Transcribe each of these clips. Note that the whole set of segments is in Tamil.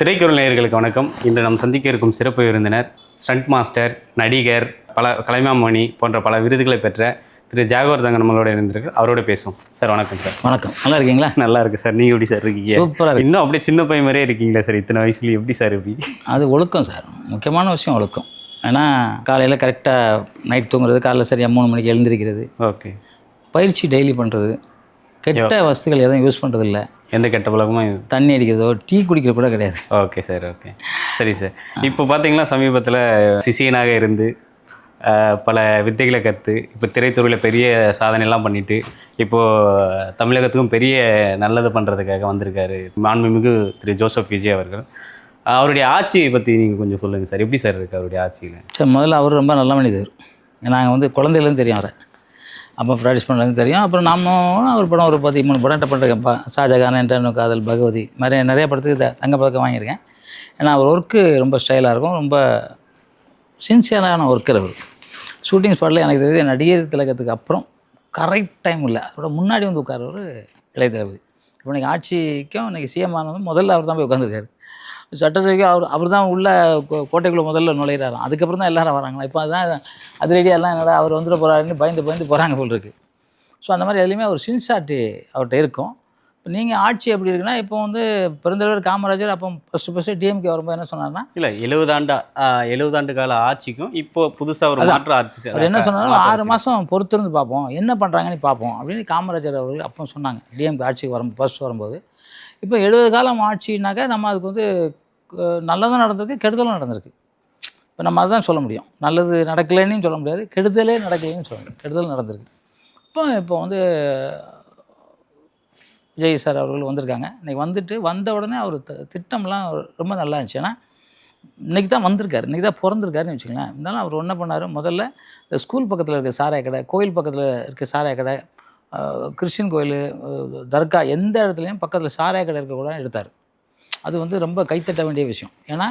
திரைக்குறள் நேயர்களுக்கு வணக்கம். இன்று நாம் சந்திக்க இருக்கும் சிறப்பு விருந்தினர் ஸ்டண்ட் மாஸ்டர், நடிகர், பல கலைமாமணி போன்ற பல விருதுகளை பெற்ற திரு ஜாகவர் தங்க நம்மளோட இருந்திருக்கு. அவரோட பேசுவோம். சார் வணக்கம். சார் வணக்கம். நல்லா இருக்கீங்களா? நல்லா இருக்கு சார். நீங்கள் எப்படி சார் இருக்கீங்க? சூப்பராக. இன்னும் அப்படியே சின்ன பையன் மாதிரியே இருக்கீங்களா சார்? இத்தனை வயசுல எப்படி சார் எப்படி? அது ஒழுக்கம் சார், முக்கியமான விஷயம் ஒழுக்கம். ஏன்னா காலையில் கரெக்டாக நைட் தூங்குறது, காலையில் சரியாக 3 மணிக்கு எழுந்திருக்கிறது, ஓகே, பயிற்சி டெய்லி பண்ணுறது, கெட்ட வசதிகள் எதுவும் யூஸ் பண்ணுறதில்ல, எந்த கெட்ட பழக்கமும், தண்ணி அடிக்கிறதோ டீ குடிக்கிற கூட கிடையாது. ஓகே சார், ஓகே சரி சார். இப்போ பார்த்தீங்கன்னா சமீபத்தில் சிஷியனாக இருந்து பல வித்தைகளை கற்று இப்போ திரைத்துறையில் பெரிய சாதனையெல்லாம் பண்ணிவிட்டு இப்போது தமிழகத்துக்கும் பெரிய நல்லது பண்ணுறதுக்காக வந்திருக்காரு மாண்புமிகு திரு ஜோசப் விஜய் அவர்கள். அவருடைய ஆட்சியை பற்றி நீங்கள் கொஞ்சம் சொல்லுங்கள் சார். எப்படி சார் இருக்குது அவருடைய ஆட்சியில்? சார் முதல்ல அவர் ரொம்ப நல்ல மனிதர். நாங்கள் குழந்தையிலேருந்து தெரியும் அவரை. அப்போ ப்ராக்டிஸ் பண்ணுறது தெரியும். அப்புறம் நாமும் அவர் படம் ஒரு 13 படம் பண்ணிருக்கேன்ப்பா. ஷாஜகான், என்ற காதல், பகவதி மாதிரி நிறைய படத்துக்கு தங்கப்பதக்கம் வாங்கியிருக்கேன். ஏன்னா அவர் ஒர்க்கு ரொம்ப ஸ்டைலாக இருக்கும், ரொம்ப சின்சியரான ஒர்க்கர் அவர். ஷூட்டிங் ஸ்பாட்டில் எனக்கு தெரியுது நடிகர் திலகத்துக்கு அப்புறம் கரெக்ட் டைம் இல்லை, அதோட முன்னாடி வந்து உட்கார்றவர் இளைய தளபதி. இப்போ இன்றைக்கி ஆட்சிக்கும் இன்றைக்கி சிஎம் ஆனதும் முதல்ல அவர் தான் போய் உட்காந்துருக்காரு. சட்டசபைக்கு அவர் தான் உள்ள கோட்டைக்குள்ளே முதல்ல நுழையிறாராம். அதுக்கப்புறம் தான் எல்லோரும் வராங்களா. இப்போ அதுதான் அதிரடியெல்லாம் என்னடா அவர் வந்துட போகிறாருன்னு பயந்து போகிறாங்க போல் இருக்குது. ஸோ அந்த மாதிரி எதுலேயுமே ஒரு சின்சாரிட்டி அவர்கிட்ட இருக்கும். இப்போ நீங்கள் ஆட்சி எப்படி இருக்குன்னா, இப்போ பெருந்தலைவர் காமராஜர் அப்போ ஃபஸ்ட்டு டிஎம்கே வரும்போது என்ன சொன்னார்னா, இல்லை 70 ஆண்டு கால ஆட்சிக்கும் இப்போ புதுசாக ஒரு மாற்றம் ஆட்சி அவர் என்ன சொன்னாலும் 6 மாதம் பொறுத்திருந்து பார்ப்போம், என்ன பண்ணுறாங்கன்னு பார்ப்போம் அப்படின்னு காமராஜர் அவர்கள் அப்போ சொன்னாங்க. டிஎம்கே ஆட்சிக்கு ஃபர்ஸ்ட் வரும்போது. இப்போ 70 காலம் ஆட்சினாக்கா நம்ம அதுக்கு நல்லதும் நடந்திருக்கு, கெடுதலும் நடந்திருக்கு. இப்போ நம்ம அதுதான் சொல்ல முடியும். நல்லது நடக்கலைன்னு சொல்ல முடியாது, கெடுதலே நடக்கலைன்னு சொல்ல முடியும். கெடுதல் நடந்திருக்கு. இப்போ விஜய் சார் அவர்கள் வந்திருக்காங்க. இன்றைக்கி வந்த உடனே அவர் திட்டம்லாம் ரொம்ப நல்லா இருந்துச்சு. ஏன்னா இன்றைக்கி தான் வந்திருக்காரு, இன்றைக்கி தான் பிறந்திருக்காருன்னு வச்சுக்கலாம். இருந்தாலும் அவர் என்ன பண்ணார், முதல்ல இந்த ஸ்கூல் பக்கத்தில் இருக்க சாராய கடை, கோயில் பக்கத்தில் இருக்க சாராய கடை, கிறிஸ்டின் கோயில், தர்கா, எந்த இடத்துலையும் பக்கத்தில் சாராய கடை இருக்க கூட எடுத்தார். அது ரொம்ப கைத்தட்ட வேண்டிய விஷயம். ஏன்னா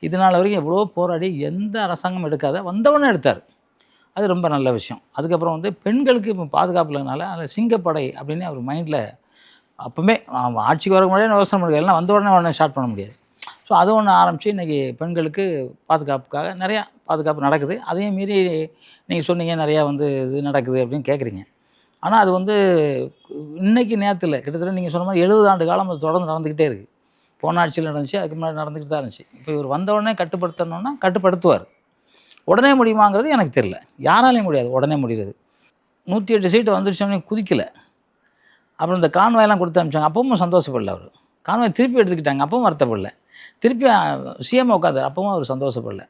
இதனால் வரைக்கும் எவ்வளோ போராடி எந்த அரசாங்கம் எடுக்காத வந்தவொடனே எடுத்தார். அது ரொம்ப நல்ல விஷயம். அதுக்கப்புறம் பெண்களுக்கு இப்போ பாதுகாப்பு இல்லைனால அதில் சிங்கப்படை அப்படின்னு அவர் மைண்டில் அப்போவுமே ஆட்சிக்கு வர முன்னாடியே யோசனை முடியாது, எல்லாம் வந்த உடனே ஸ்டார்ட் பண்ண முடியாது. ஸோ அது ஒன்று ஆரம்பித்து இன்றைக்கி பெண்களுக்கு பாதுகாப்புக்காக நிறையா பாதுகாப்பு நடக்குது. அதையும் மீறி நீங்கள் சொன்னீங்க நிறையா இது நடக்குது அப்படின்னு கேட்குறீங்க. ஆனால் அது இன்றைக்கி நேரத்தில் கிட்டத்தட்ட நீங்கள் சொன்ன மாதிரி 70 ஆண்டு காலம் அது தொடர்ந்து நடந்துக்கிட்டே இருக்குது. போன ஆட்சியில் நடந்துச்சு, அதுக்கு முன்னாடி நடந்துக்கிட்டு தான் இருந்துச்சு. இப்போ இவர் வந்த உடனே கட்டுப்படுத்தணுன்னா கட்டுப்படுத்துவார். உடனே முடியுமாங்கிறது எனக்கு தெரியல. யாராலையும் முடியாது உடனே முடிகிறது. 108 சீட்டு வந்துருச்சோன்னே குதிக்கலை. அப்புறம் இந்த கான்வாயெல்லாம் கொடுத்து அனுப்பிச்சாங்க, அப்பவும் சந்தோஷப்படல அவர். கான்வாய் திருப்பி எடுத்துக்கிட்டாங்க, அப்பவும் வருத்தப்படல. திருப்பி சிஎம் உட்காந்தார், அப்பவும் அவர் சந்தோஷப்படல.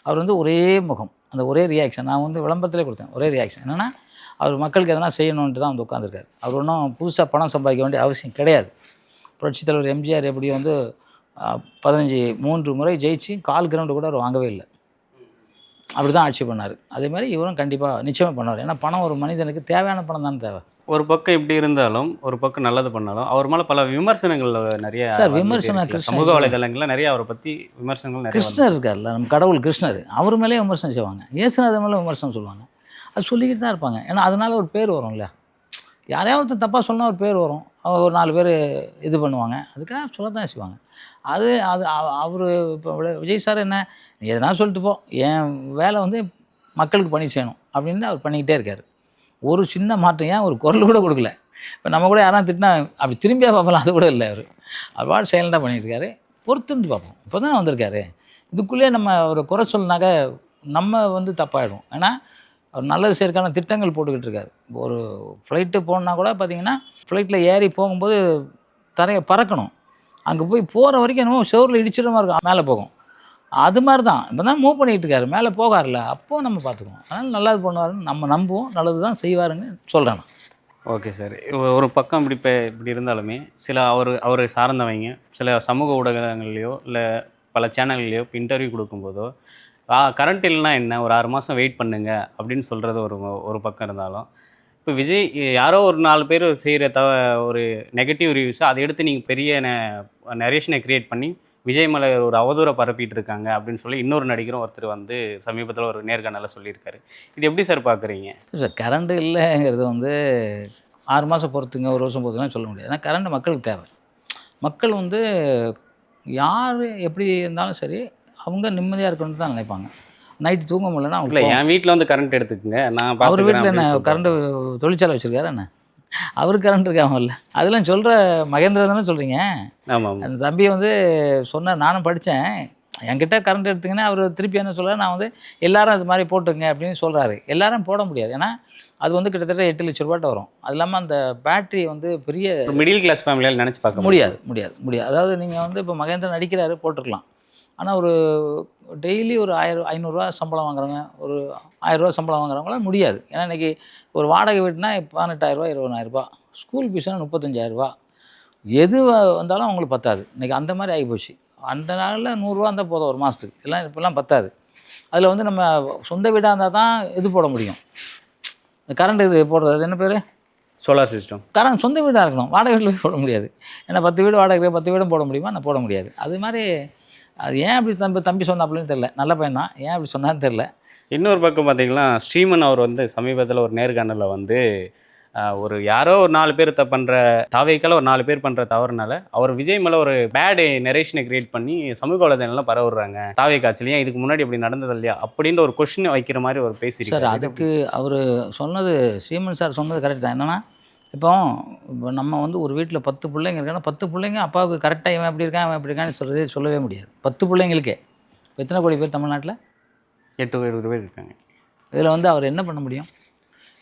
அவர் ஒரே முகம், அந்த ஒரே ரியாக்ஷன். நான் விளம்பரத்திலே கொடுத்தேன், ஒரே ரியாக்ஷன் என்னென்னா அவர் மக்களுக்கு எதனா செய்யணுன்ட்டு தான் உட்காந்துருக்காரு. அவர் ஒன்றும் புதுசாக பணம் சம்பாதிக்க வேண்டிய அவசியம் கிடையாது. புரட்சித் தலைவர் எம்ஜிஆர் எப்படி 3 முறை ஜெயிச்சு 1/4 கிரவுண்டு கூட அவர் வாங்கவே இல்லை. அப்படி தான் ஆட்சி பண்ணார். அதேமாதிரி இவரும் கண்டிப்பாக நிச்சயமாக பண்ணுவார். ஏன்னா பணம் ஒரு மனிதனுக்கு தேவையான பணம் தானே தேவை. ஒரு பக்கம் இப்படி இருந்தாலும் ஒரு பக்கம் நல்லது பண்ணாலும் அவர் மேலே பல விமர்சனங்கள் நிறைய சார் விமர்சனம் சமூக வலைதளங்களில் நிறைய அவரை பற்றி விமர்சனங்கள் நிறைய. கிருஷ்ணர் இருக்கார்ல, நம்ம கடவுள் கிருஷ்ணர், அவர் மேலே விமர்சனம் செய்வாங்க. இயேசுநாதர் மேலே விமர்சனம் சொல்லுவாங்க. அது சொல்லிக்கிட்டு தான் இருப்பாங்க. ஏன்னா அதனால ஒரு பேர் வரும் இல்லையா. யாரையாவது தப்பாக சொன்னால் ஒரு பேர் வரும், ஒரு 4 பேர் இது பண்ணுவாங்க, அதுக்காக சொல்லத்தான் செய்வாங்க. அது அவர் இப்போ விஜய் சார் என்ன, நீ எதனா சொல்லிட்டு போ, என் வேலை மக்களுக்கு பணி செய்யணும் அப்படின்னு அவர் பண்ணிக்கிட்டே இருக்கார். ஒரு சின்ன மாற்றம், ஏன் ஒரு குரல் கூட கொடுக்கல. இப்போ நம்ம கூட யாராவது திட்டினா அப்படி திரும்பியாக பார்ப்பலாம், அது கூட இல்லை. அவர் சைலண்டாக பண்ணியிருக்காரு. பொறுத்துருந்து பார்ப்போம். இப்போ தானே வந்திருக்காரு. இதுக்குள்ளேயே நம்ம ஒரு குறை சொல்லினாக்க நம்ம தப்பாயிடும். ஏன்னா அவர் நல்லது செய்யறதுக்கான திட்டங்கள் போட்டுக்கிட்டு இருக்காரு. இப்போ ஒரு ஃப்ளைட்டு போகணுன்னா கூட பார்த்தீங்கன்னா, ஃப்ளைட்டில் ஏறி போகும்போது தரையை பறக்கணும். அங்கே போய் போகிற வரைக்கும் என்னமோ செவரில் இடிச்சிட மாதிரி இருக்கும், மேலே போகும். அது மாதிரி தான் இப்போ தான் மூவ் பண்ணிகிட்டு இருக்காரு, மேலே போகார்ல, அப்போது நம்ம பார்த்துக்குவோம். அதனால் நல்லது பண்ணுவாருன்னு நம்ம நம்புவோம், நல்லது தான் செய்வாருன்னு சொல்கிறேன் நான். Okay sir. ஒரு பக்கம் இப்படி இருந்தாலுமே சில அவரை சார்ந்தவங்க சில சமூக ஊடகங்கள்லையோ இல்லை பல சேனல்லையோ இப்போ இன்டர்வியூ கொடுக்கும்போதோ கரண்ட் இல்லைனா என்ன, ஒரு 6 மாதம் வெயிட் பண்ணுங்க அப்படின்னு சொல்கிறது ஒரு பக்கம் இருந்தாலும், இப்போ விஜய் யாரோ ஒரு 4 பேர் செய்கிற ஒரு நெகட்டிவ் ரிவ்யூஸை அதை எடுத்து நீங்கள் பெரிய நரேஷனை க்ரியேட் பண்ணி விஜய் மேலே ஒரு அவதூறை பரப்பிட்டு இருக்காங்க அப்படின்னு சொல்லி இன்னொரு நடிகரும் ஒருத்தர் சமீபத்தில் ஒரு நேர்காணலில் சொல்லியிருக்காரு. இது எப்படி சார் பார்க்குறீங்க? சார் கரண்ட் இல்லைங்கிறது 6 மாதம் பொறுத்துங்க, 1 வருஷம் பொறுத்துங்கன்னு சொல்ல முடியாது. ஏன்னா கரண்ட் மக்களுக்கு தேவை. மக்கள் யார் எப்படி இருந்தாலும் சரி அவங்க நிம்மதியாக இருக்கணும்னு தான் நினைப்பாங்க. நைட்டு தூங்க முடியலன்னா இல்லை அவங்க என் வீட்டில் வந்து கரண்ட் எடுத்துக்குங்க நான் அவர் பார்த்துக்கிறேன் வீட்டில் என்ன அப்படின்னு கரண்ட்டு தொழிற்சாலை வச்சுருக்காரு என்ன? அவருக்கு கரண்ட் இருக்காமல்ல. அதெல்லாம் சொல்கிற மகேந்திரா தானே சொல்கிறீங்க? ஆமாம். அந்த தம்பி வந்து சொன்னார், நானும் படித்தேன். என்கிட்ட கரண்ட் எடுத்தீங்கன்னா அவர் திருப்பி என்ன சொல்கிறார், நான் வந்து எல்லாரும் அது மாதிரி போட்டுங்க அப்படின்னு சொல்கிறாரு. எல்லாரும் போட முடியாது. ஏன்னா அது வந்து கிட்டத்தட்ட 8 லட்ச ரூபாய்ட்ட வரும். அது இல்லாமல் அந்த பேட்டரி வந்து பெரிய மிடில் கிளாஸ் ஃபேமிலியால் நினச்சி பார்க்க முடியாது முடியாது முடியாது. அதாவது நீங்கள் வந்து இப்போ மகேந்திரன் நடிக்கிறாரு போட்டுருக்கலாம். ஆனால் ஒரு டெய்லி ஒரு 500 சம்பளம் வாங்குறவங்க, ஒரு 1000 சம்பளம் வாங்குறவங்களாம் முடியாது. ஏன்னா இன்றைக்கி ஒரு வாடகை வீடுனா 18,000 20,000 ஸ்கூல் ஃபீஸ்னா 35,000 எது வந்தாலும் அவங்களுக்கு பத்தாது. இன்றைக்கி அந்த மாதிரி ஆகிப்போச்சு. அந்த நாளில் 100 இருந்தால் போதும் ஒரு மாதத்துக்கு. எல்லாம் இப்போல்லாம் பத்தாது. அதில் வந்து நம்ம சொந்த வீடாக இருந்தால் தான் இது போட முடியும். கரண்ட் இது போடுறது அது என்ன பேர்? Solar system. கரண்ட் சொந்த வீடாக இருக்கணும். வாடகை வீட்டில் போய் போட முடியாது. ஏன்னா 10 வீடு வாடகை 10 வீடும் போட முடியுமா? நான் போட முடியாது. அது மாதிரி அது ஏன் அப்படி தம்பி சொன்னாப்புலன்னு தெரில. நல்ல பையன் தான். ஏன் அப்படி சொன்னான்னு தெரில. இன்னொரு பக்கம் பார்த்தீங்கன்னா ஸ்ரீமன் அவர் வந்து சமீபத்தில் ஒரு நேர்காணலில் வந்து ஒரு யாரோ ஒரு 4 பேர் பண்ணுற தாவேக்கால ஒரு 4 பேர் பண்ணுற தவறுனால அவர் விஜய் மேலே ஒரு பேடு நெரேஷனை கிரியேட் பண்ணி சமூக வலைதளம்லாம் பரவுறாங்க. தாவே காட்சிலையும் இதுக்கு முன்னாடி இப்படி நடந்தது இல்லையா அப்படின்ற ஒரு கொஸ்டின் வைக்கிற மாதிரி ஒரு பேசியிருக்காரு. சார் அதுக்கு அவர் சொன்னது ஸ்ரீமன் சார் சொன்னது கரெக்ட் தான். என்னென்னா இப்போ நம்ம வந்து ஒரு வீட்டில் 10 பிள்ளைங்க இருக்காங்கன்னா 10 பிள்ளைங்க அப்பாவுக்கு கரெக்டாக இவன் எப்படி இருக்கான் அவன் எப்படி இருக்கான்னு சொல்லவே முடியாது. 10 பிள்ளைங்களுக்கே எத்தனை கோடி பேர் தமிழ்நாட்டில்? 8-20 பேர் இருக்காங்க. இதில் வந்து அவர் என்ன பண்ண முடியும்?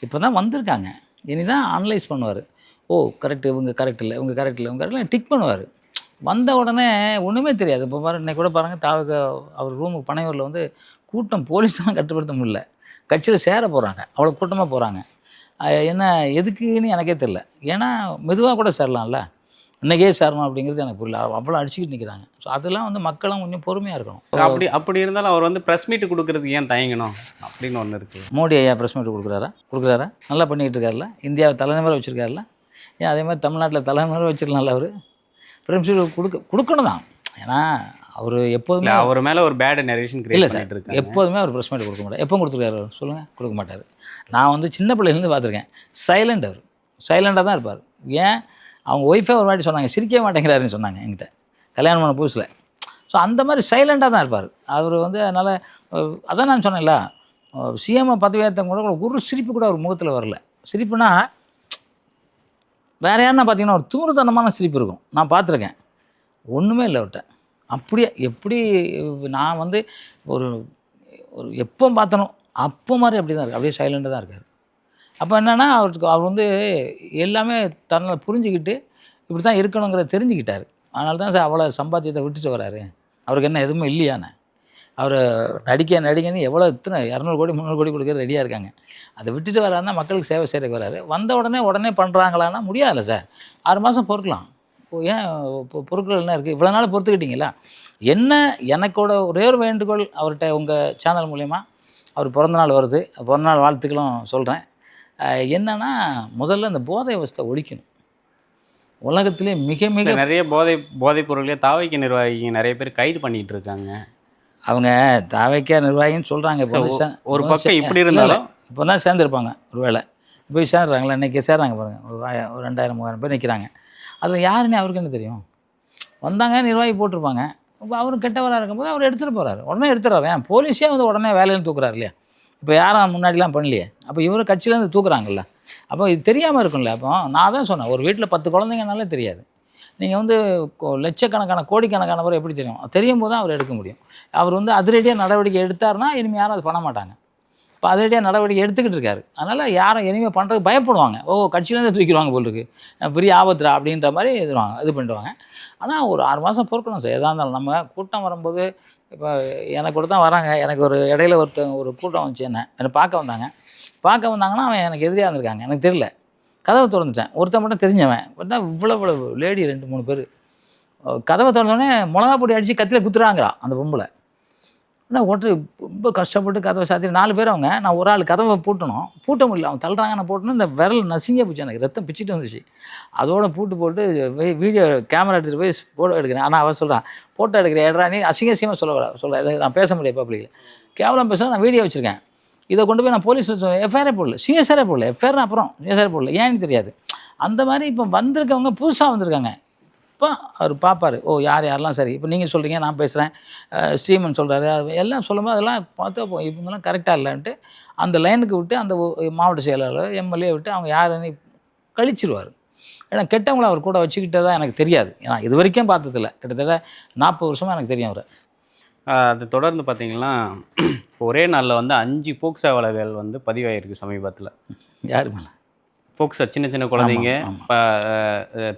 இப்போ தான் வந்திருக்காங்க. இனி தான் அனலைஸ் பண்ணுவார். ஓ கரெக்ட், இவங்க கரெக்ட் இல்லை, இவங்க கரெக்ட் இல்லை, இவங்க கரெக்ட் இல்லை டிக் பண்ணுவார். வந்த உடனே ஒன்றுமே தெரியாது. இப்போ பாருங்க இன்னைக்கு கூட பாருங்கள் தாவுக்கு அவர் ரூமுக்கு பனையூரில் வந்து கூட்டம் போலீஸ்லாம் கட்டுப்படுத்த முடியல. கட்சியில் சேர போகிறாங்க, அவ்வளோ கூட்டமாக போகிறாங்க. என்ன எதுக்குன்னு எனக்கே தெரில. ஏன்னா மெதுவாக கூட சேரலாம்ல, இன்றைக்கே சேரணும் அப்படிங்கிறது எனக்கு புரியல. அவ்வளோ அடிச்சுக்கிட்டு நிற்கிறாங்க. ஸோ அதெல்லாம் வந்து மக்களும் கொஞ்சம் பொறுமையாக இருக்கணும். அப்படி இருந்தாலும் அவர் வந்து ப்ரெஸ் மீட் கொடுக்குறதுக்கு ஏன் தயங்கணும் அப்படின்னு ஒன்று இருக்குது. மோடி ஐயா ப்ரெஸ் மீட் கொடுக்குறாரா? நல்லா பண்ணிகிட்டு இருக்காருல்ல. இந்தியாவை தலைநகராக வச்சுருக்காருல்ல. ஏன் அதே மாதிரி தமிழ்நாட்டில் தலைநகராக வச்சிடலாம்ல. அவர் ப்ரெஸ் மீட் கொடுக்கணும் தான். ஏன்னா அவர் எப்போதுமே அவர் மேலே ஒரு பேட் நரேஷன் கிரியேட் பண்ணிட்டு இருக்காங்க. எப்போதுமே அவர் ப்ரெஸ் மீட் கொடுக்க மாட்டார். எப்போ கொடுத்துருக்காரு சொல்லுங்கள்? கொடுக்க மாட்டார். நான் வந்து சின்ன பிள்ளைலேருந்து பார்த்துருக்கேன். சைலண்ட். அவர் சைலண்டாக தான் இருப்பார். ஏன் அவங்க ஒய்ஃபே ஒரு வாட்டி சொன்னாங்க, சிரிக்கவே மாட்டேங்கிறாருன்னு சொன்னாங்க என்கிட்ட கல்யாணம் பண்ண புதுசில். ஸோ அந்த மாதிரி சைலண்டாக தான் இருப்பார் அவர் வந்து. அதனால் அதான் நான் சொன்னேன்ல, சிஎம்ஐ பதவி ஏற்றவங்க கூட ஒரு சிரிப்பு கூட அவர் முகத்தில் வரல. சிரிப்புனா வேறு யாருன்னா பார்த்தீங்கன்னா ஒரு தூரத்தனமான சிரிப்பு இருக்கும். நான் பார்த்துருக்கேன். ஒன்றுமே இல்லை அவர்கிட்ட. அப்படியே எப்படி நான் வந்து ஒரு ஒரு எப்போ பார்த்தனோ அப்போ மாதிரி அப்படி தான் இருக்குது. அப்படியே சைலண்டாக தான் இருக்கார். அப்போ என்னென்னா அவர் வந்து எல்லாமே தன்னை புரிஞ்சுக்கிட்டு இப்படி தான் இருக்கணுங்கிறத தெரிஞ்சுக்கிட்டார். அதனால தான் சார் அவ்வளோ சம்பாத்தியத்தை விட்டுட்டு வராரு. அவருக்கு என்ன எதுவுமே இல்லையானே. அவர் நடிகன்னு எவ்வளோ இத்தனை 200 கோடி 300 கோடி கொடுக்க ரெடியாக இருக்காங்க. அதை விட்டுட்டு வராருன்னா மக்களுக்கு சேவை செய்கிறதுக்கு வராரு. வந்த உடனே பண்ணுறாங்களான்னா முடியாதுல்ல சார். 6 மாதம் பொறுக்கலாம். ஏன் பொறுக்கள் என்ன இருக்குது? இவ்வளோ நாள் பொறுத்துக்கிட்டீங்களா? என்ன எனக்கோட ஒரே ஒரு வேண்டுகோள் அவர்கிட்ட உங்கள் சேனல் மூலயமா, அவர் பிறந்தநாள் வருது, பிறந்தநாள் வாழ்த்துக்களும் சொல்கிறேன். என்னென்னா முதல்ல இந்த போதை அவஸ்தை ஒழிக்கணும். உலகத்திலே மிக மிக நிறைய போதைப் பொருளே தாவைக்க நிர்வாகிங்க நிறைய பேர் கைது பண்ணிகிட்டு இருக்காங்க. அவங்க தாவைக்க நிர்வாகின்னு சொல்கிறாங்க. இப்போ ஒரு பக்கம் இப்படி இருந்தாலும் இப்போ தான் சேர்ந்துருப்பாங்க. ஒரு வேளை போய் சேர்றாங்களா? இன்றைக்கி சேர்றாங்க பாருங்கள். ஒரு 2000-3000 பேர் நிற்கிறாங்க. அதில் யாருன்னு அவருக்கு என்ன தெரியும்? வந்தாங்க, நிர்வாகி போட்டிருப்பாங்க. இப்போ அவரும் கெட்டவராக இருக்கும்போது அவர் எடுத்துகிட்டு போகிறாரு. உடனே எடுத்துடுறாரு. ஏன் போலீஸே வந்து உடனே வேலையில் தூக்குறாரு இல்லையா? இப்போ யாரும் முன்னாடிலாம் பண்ணலையே. அப்போ இவர் கட்சியிலேருந்து தூக்குறாங்கல்ல. அப்போ இது தெரியாமல் இருக்கும்ல. அப்போ நான் தான் சொன்னேன், ஒரு வீட்டில் 10 குழந்தைங்கனாலே தெரியாது. நீங்கள் வந்து லட்சக்கணக்கான கோடிக்கணக்கான பேர் எப்படி தெரியும்? தெரியும் போது தான் அவர் எடுக்க முடியும். அவர் வந்து அதிரடியாக நடவடிக்கை எடுத்தார்னா இனிமேல் யாரும் அது பண்ண மாட்டாங்க. இப்போ அதிரடியாக நடவடிக்கை எடுத்துக்கிட்டு இருக்காரு. அதனால் யாரும் இனிமேல் பண்ணுறது பயப்படுவாங்க. கட்சியிலேருந்து தூக்கிடுவாங்க போல் இருக்குது, பெரிய ஆபத்துரா அப்படின்ற மாதிரி இது பண்ணிடுவாங்க. ஆனால் ஒரு 6 மாதம் பொறுக்கணும் சார். எதாக இருந்தாலும் நம்ம கூட்டம் வரும்போது இப்போ எனக்கு கூட தான் வராங்க. எனக்கு ஒரு இடையில ஒரு கூட்டம் வந்துச்சு. என்னை பார்க்க வந்தாங்கன்னா அவன் எனக்கு எதிரியாக இருந்திருக்காங்க. எனக்கு தெரியல. கதவை திறந்துட்டேன். ஒருத்தன் மட்டும் தெரிஞ்சவன். பார்த்தா இவ்வளோ லேடி 2-3 பேர் கதவை திறந்தோடனே மிளகா பொடி அடித்து கத்தியில் குத்துறாங்கிறா அந்த பொம்பளை. ஆனால் ரொம்ப கஷ்டப்பட்டு கதவை சாத்தி 4 பேர் அவங்க. நான் ஒரு ஆள் கதவை பூட்ட முடியல. அவன் தள்ளுறாங்க. நான் போட்டோன்னு இந்த விரல் நசிங்கே போச்சு. எனக்கு ரத்தம் பிச்சுட்டு வந்துச்சு. அதோட பூட்டு போட்டு வீடியோ கேமரா எடுத்துகிட்டு போய் ஃபோட்டோ எடுக்கிறேன். ஆனால் அவன் சொல்கிறான், ஃபோட்டோ எடுக்கிறேன் ஏடா நீ அசிங்கமாக சொல்ல நான் பேச முடியாது பப்ளிக்கில். கேவலம் பேச நான் வீடியோ வச்சுருக்கேன். இதை கொண்டு போய் நான் போலீஸில் எஃப்ஐஆரே போடல, சிஎஸ்ஆரே போடல. எஃப்ஐஆர் அப்புறம் சிஎஸ்ஆரே போடல. ஏன்னு தெரியாது. அந்த மாதிரி இப்போ வந்திருக்கவங்க புதுசாக வந்திருக்காங்க. அப்போ அவர் பார்ப்பார், ஓ யார் யாரெல்லாம் சரி. இப்போ நீங்கள் சொல்கிறீங்க, நான் பேசுகிறேன், ஸ்ரீமன் சொல்கிறாரு, எல்லாம் சொல்லும்போது அதெல்லாம் பார்த்தா இவங்கெல்லாம் கரெக்டாக இல்லைன்ட்டு அந்த லைனுக்கு விட்டு அந்த மாவட்ட செயலாளர் எம்எல்ஏ விட்டு அவங்க யாருன்னு கழிச்சிருவார். ஏன்னா கெட்டவங்கள அவர் கூட வச்சுக்கிட்டதா எனக்கு தெரியாது. ஏன்னா இது வரைக்கும் பார்த்ததில்ல. கிட்டத்தட்ட 40 வருஷமாக எனக்கு தெரியும் அவரை. அது தொடர்ந்து பார்த்தீங்கன்னா ஒரே நாளில் வந்து 5 போக்சோ வழக்குகள் வந்து பதிவாயிருக்கு சமீபத்தில். யார் மேலே? போக்சோ சின்ன சின்ன குழந்தைங்க, ஆமாம். இப்போ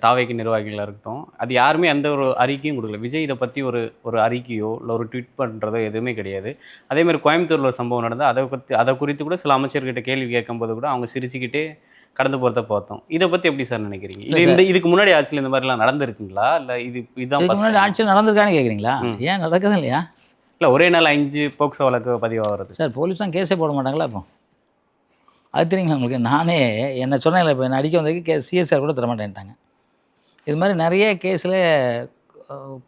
தாவேக்கு நிர்வாகிகளாக இருக்கட்டும், அது யாருமே எந்த ஒரு அறிக்கையும் கொடுக்கல. விஜய் இதை பற்றி ஒரு ஒரு அறிக்கையோ இல்லை ஒரு ட்வீட் பண்ணுறதோ எதுவுமே கிடையாது. அதேமாதிரி கோயம்புத்தூரில் ஒரு சம்பவம் நடந்தால் அதை குறித்து கூட சில அமைச்சர்கிட்ட கேள்வி கேட்கும்போது கூட அவங்க சிரிச்சுக்கிட்டே கடந்து போகிறத பார்த்தோம். இதை பற்றி எப்படி சார் நினைக்கிறீங்க? இதுக்கு முன்னாடி ஆட்சியில் இந்த மாதிரிலாம் நடந்திருக்குங்களா, இல்லை இதுதான் முன்னாடி ஆட்சியில் நடந்திருக்கான்னு கேட்குறீங்களா? ஏன் நடக்குது இல்லையா? இல்லை ஒரே நாள் 5 போக்சோ வழக்கு பதிவாகிறது சார். போலீஸ் தான் கேஸே போட மாட்டாங்களா இப்போ? அது தெரியுங்களா உங்களுக்கு? நானே என்ன சொன்னேன்ல, இப்போ என்ன அடிக்க வந்ததுக்கு சிஎஸ்ஆர் கூட தரமாட்டேன்ட்டாங்க. இது மாதிரி நிறைய கேஸில்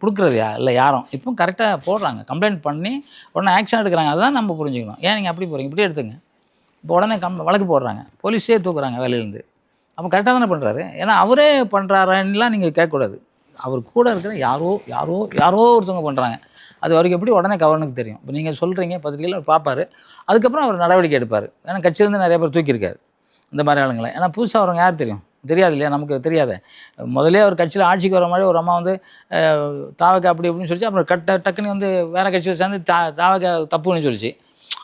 கொடுக்குறது இல்லை யாரும் இப்போ கரெக்டாக போடுறாங்க. கம்ப்ளைண்ட் பண்ணி உடனே ஆக்ஷன் எடுக்கிறாங்க. அதுதான் நம்ம புரிஞ்சுக்கணும். ஏன் நீங்கள் அப்படி போகிறீங்க, இப்படி எடுத்துங்க. இப்போ உடனே வழக்கு போடுறாங்க, போலீஸே தூக்குறாங்க வேலையிலேருந்து. அப்போ கரெக்டாக தானே பண்ணுறாரு. ஏன்னா அவரே பண்ணுறாருலாம் நீங்கள் கேட்கக்கூடாது. அவர் கூட இருக்கிற யாரோ ஒருத்தவங்க பண்ணுறாங்க. அது வரைக்கும் எப்படி உடனே கவர்னருக்கு தெரியும். இப்போ நீங்கள் சொல்கிறீங்க, பத்திரிக்கையில் அவர் பார்ப்பார், அதுக்கப்புறம் அவர் நடவடிக்கை எடுப்பார். ஏன்னா கட்சியிலேருந்து நிறைய பேர் தூக்கியிருக்காரு இந்த மாதிரி ஆளுங்களை. ஏன்னா புதுசாக வரவங்க யார் தெரியும்? தெரியாது இல்லையா? நமக்கு தெரியாத. முதலே அவர் கட்சியில் ஆட்சிக்கு வர மாதிரி ஒரு அம்மா வந்து தாவக்கா அப்படி அப்படின்னு சொல்லிச்சு. அப்புறம் டக்குன்னு வந்து வேறு கட்சியில் சேர்ந்து தாவக்கா தப்புன்னு சொல்லிச்சு.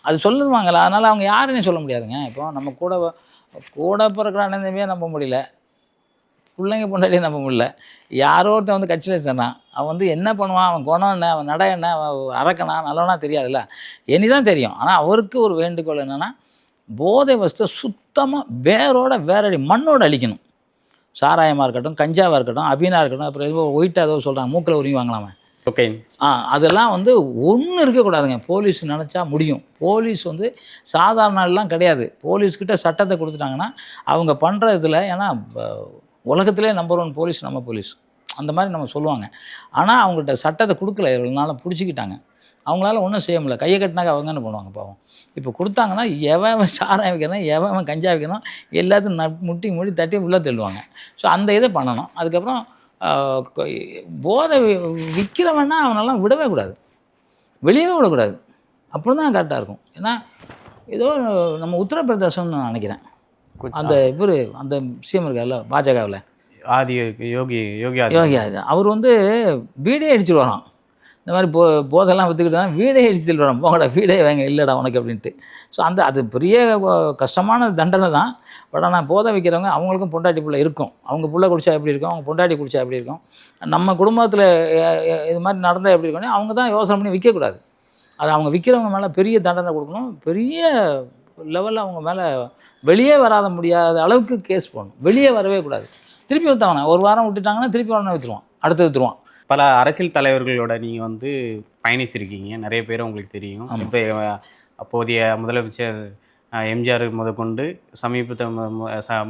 அது சொல்லுவாங்களா? அதனால் அவங்க யாருன்னு சொல்ல முடியாதுங்க. இப்போ நம்ம கூட பிறக்கிற அண்ணன் தம்பியே நம்ப முடியல, பிள்ளைங்க பொண்டாட்டியே நம்ப முடியல. யாரோ ஒருத்தன் வந்து கட்சியில் சேர்ந்தான், அவன் வந்து என்ன பண்ணுவான், அவன் குணம் என்ன, அவன் நடை என்ன, அவன் அரக்கனா நல்லவனா தெரியாதுல்ல, இனிதான் தெரியும். ஆனால் அவருக்கு ஒரு வேண்டுகோள் என்னென்னா, போதை வஸ்தை சுத்தமாக வேறடி மண்ணோடு அழிக்கணும். சாராயமாக இருக்கட்டும், கஞ்சாவாக இருக்கட்டும், அபீனா இருக்கட்டும், அப்புறம் ஏதோ ஒயிட்டாக ஏதோ சொல்கிறாங்க, மூக்கில் உருவி வாங்கலாமே, ஓகே, அதெல்லாம் வந்து ஒன்றும் இருக்கக்கூடாதுங்க. போலீஸ் நினச்சா முடியும். போலீஸ் வந்து சாதாரண ஆள்லாம் கிடையாது. போலீஸ்கிட்ட சட்டத்தை கொடுத்துட்டாங்கன்னா அவங்க பண்ணுற இதில், ஏன்னா உலகத்திலே நம்பர் 1 போலீஸ் நம்ம போலீஸ், அந்த மாதிரி நம்ம சொல்லுவாங்க. ஆனால் அவங்கள்ட்ட சட்டத்தை கொடுக்கல, இவ்வளோ நாளாக பிடிச்சிக்கிட்டாங்க. அவங்களால ஒன்றும் செய்ய முடியல. கையை கட்டினாக்க அவங்க என்ன பண்ணுவாங்க பாவம். இப்போ கொடுத்தாங்கன்னா எவன் சாராயம் வைக்கணும், எவன் கஞ்சா வைக்கணும், எல்லாத்தையும் முட்டி தட்டி உள்ளே தள்ளுவாங்க. ஸோ அந்த இதை பண்ணணும். அதுக்கப்புறம் போதை விற்கிறவன்னா அவனெல்லாம் விடவே கூடாது, வெளியவே விடக்கூடாது. அப்படி தான் கரெக்டாக இருக்கும். ஏன்னா ஏதோ நம்ம உத்தரப்பிரதேசம்னு நான் நினைக்கிறேன், அந்த அந்த சிஎம் இருக்கார்ல பாஜகவில், யோகி அவர் வந்து வீடே அடிச்சுடுவாராம். இந்த மாதிரி போதெல்லாம் விற்றுக்கிட்டு வீடே அடிச்சு வரோம், போங்கடா வீடே வாங்க இல்லைடா உனக்கு அப்படின்ட்டு. ஸோ அது பெரிய கஷ்டமான தண்டனை தான். பட் ஆனால் போதை வைக்கிறவங்க அவங்களுக்கும் பொண்டாட்டி பிள்ளை இருக்கும். அவங்க பிள்ளை குடித்தா எப்படி இருக்கும், அவங்க பொண்டாட்டி குடித்தா எப்படி இருக்கும், நம்ம குடும்பத்தில் இது மாதிரி நடந்தால் எப்படி இருக்குன்னு அவங்க தான் யோசனை பண்ணி விற்கக்கூடாது. அது அவங்க விற்கிறவங்க மேலே பெரிய தண்டனை கொடுக்கணும். பெரிய லெவலில் அவங்க மேலே வெளியே முடியாத அளவுக்கு கேஸ் போடணும். வெளியே வரவே கூடாது. திருப்பி விற்றவன ஒரு வாரம் விட்டுட்டாங்கன்னா திருப்பி உடனே விற்றுருவான், அடுத்து விற்றுருவான். பல அரசியல் தலைவர்களோட நீங்கள் வந்து பயணிச்சிருக்கீங்க, நிறைய பேர் உங்களுக்கு தெரியும். இப்போ அப்போதைய முதலமைச்சர் எம்ஜிஆர் முதற்கொண்டு சமீபத்தை